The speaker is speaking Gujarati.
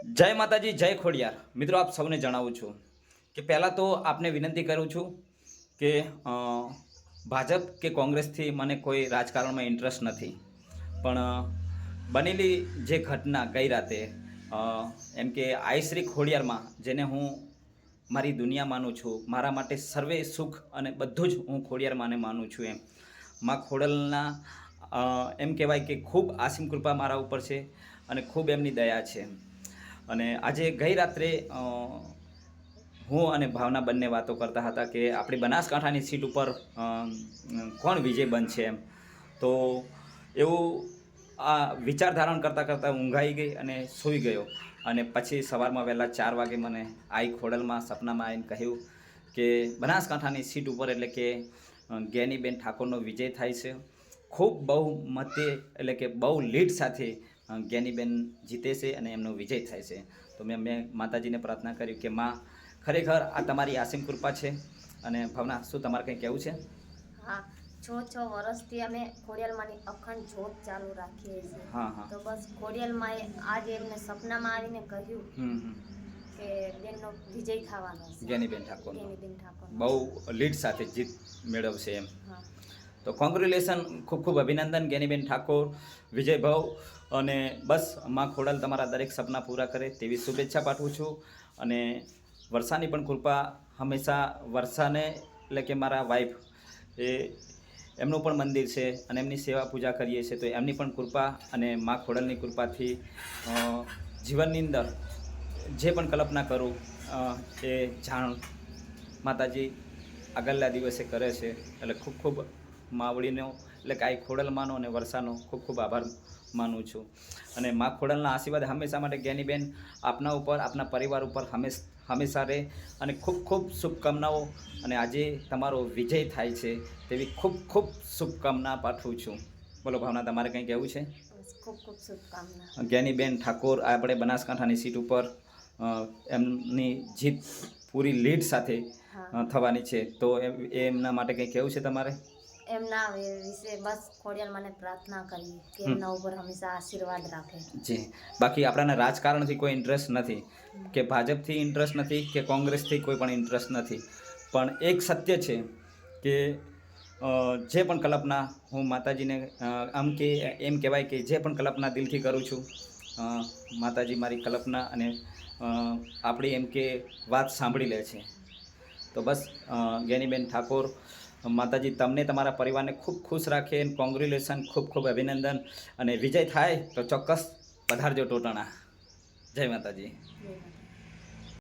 જય માતાજી, જય ખોડિયાર. મિત્રો, આપ સૌને જણાવું છું કે પહેલાં તો આપને વિનંતી કરું છું કે ભાજપ કે કોંગ્રેસથી મને કોઈ રાજકારણમાં ઇન્ટરેસ્ટ નથી. પણ બનેલી જે ઘટના ગઈ રાતે, એમ કે આઈશ્રી ખોડિયારમાં, જેને હું મારી દુનિયા માનું છું, મારા માટે સર્વે સુખ અને બધું જ હું ખોડિયાર માને માનું છું. માં ખોડલના એમ કહેવાય કે ખૂબ આસીમ કૃપા મારા ઉપર છે અને ખૂબ એમની દયા છે. અને આજે ગઈ રાત્રે હું અને ભાવના બંને વાતો કરતા હતા કે આપણી બનાસકાંઠાની સીટ ઉપર કોણ વિજય બનશે એમ. તો એવું આ વિચાર ધારણ કરતાં કરતાં ઊંઘાઈ ગઈ અને સૂઈ ગયો. અને પછી સવારમાં વહેલા 4 વાગે મને આઈ ખોડલમાં સપનામાં આવીને કહ્યું કે બનાસકાંઠાની સીટ ઉપર એટલે કે જ્ઞાનીબેન ઠાકોરનો વિજય થાય છે. ખૂબ બહુ મતે એટલે કે બહુ લીડ સાથે જ્ઞાનીબેન જીતે છે અને એમનો વિજય થાય છે. તો મેં માતાજીને પ્રાર્થના કરી કે માં, ખરેખર આ તમારી આસીમ કૃપા છે. અને ભાવના, શું તમારે કંઈ કહેવું છે? હા, 6 વર્ષથી અમે ખોડિયાલમાંની અખંડ જ્યોત ચાલુ રાખીએ છીએ. હા હા. તો બસ ખોડિયાલમાંએ આજે એમને સપનામાં આવીને કહ્યું કે બેનનો વિજય થવાનો છે. જ્ઞાનીબેન ઠાકોર જ્ઞાનીબેન ઠાકોર બહુ લીડ સાથે જીત મેળવશે એમ. હા. તો કોંગ્રેચ્યુલેશન, ખૂબ ખૂબ અભિનંદન જ્ઞાનીબેન ઠાકોર, વિજયભાવ. અને બસ માં ખોડલ તમારા દરેક સપના પૂરા કરે તેવી શુભેચ્છા પાઠવું છું. અને વર્ષાની પણ કૃપા હંમેશા, વર્ષાને એટલે કે મારા વાઈફ, એ એમનું પણ મંદિર છે અને એમની સેવા પૂજા કરીએ છીએ. તો એમની પણ કૃપા અને માં ખોડલની કૃપાથી જીવનની અંદર જે પણ કલ્પના કરું એ જાણ માતાજી આગળના દિવસે કરે છે. એટલે ખૂબ ખૂબ માવડીનો એટલે કે આ ખોડલમાંનો અને વર્ષાનો ખૂબ ખૂબ આભાર માનું છું. અને મા ખોડલના આશીર્વાદ હંમેશા માટે જ્ઞાનીબેન આપના ઉપર, આપના પરિવાર ઉપર હંમેશા રહે. અને ખૂબ ખૂબ શુભકામનાઓ. અને આજે તમારો વિજય થાય છે તેવી ખૂબ ખૂબ શુભકામના પાઠવું છું. બોલો ભાવના, તમારે કંઈ કહેવું છે? બસ ખૂબ ખૂબ શુભકામના. જ્ઞાનીબેન ઠાકોર આપણે બનાસકાંઠાની સીટ ઉપર એમની જીત પૂરી લીડ સાથે થવાની છે. તો એમના માટે કંઈ કહેવું છે તમારે? એમના વિશે બસ ખોડિયાલ મને પ્રાર્થના કરી કે એમના ઉપર હંમેશા આશીર્વાદ રાખે. જી. બાકી આપણાને રાજકારણથી કોઈ ઇન્ટરેસ્ટ નથી, કે ભાજપથી ઇન્ટરેસ્ટ નથી, કે કોંગ્રેસથી કોઈ પણ ઇન્ટરેસ્ટ નથી. પણ એક સત્ય છે કે જે પણ કલ્પના હું માતાજીને એમ કહેવાય કે જે પણ કલ્પના દિલથી કરું છું, માતાજી મારી કલ્પના અને આપણી એમ કે વાત સાંભળી લે છે. તો બસ જ્ઞાનીબેન ઠાકોર, માતાજી તમને, તમારા પરિવારને ખૂબ ખુશ રાખે. કોંગ્રેચ્યુલેશન, ખૂબ ખૂબ અભિનંદન. અને વિજય થાય તો ચોક્કસ પધારજો ટોટાણા. જય માતાજી. જય માતા.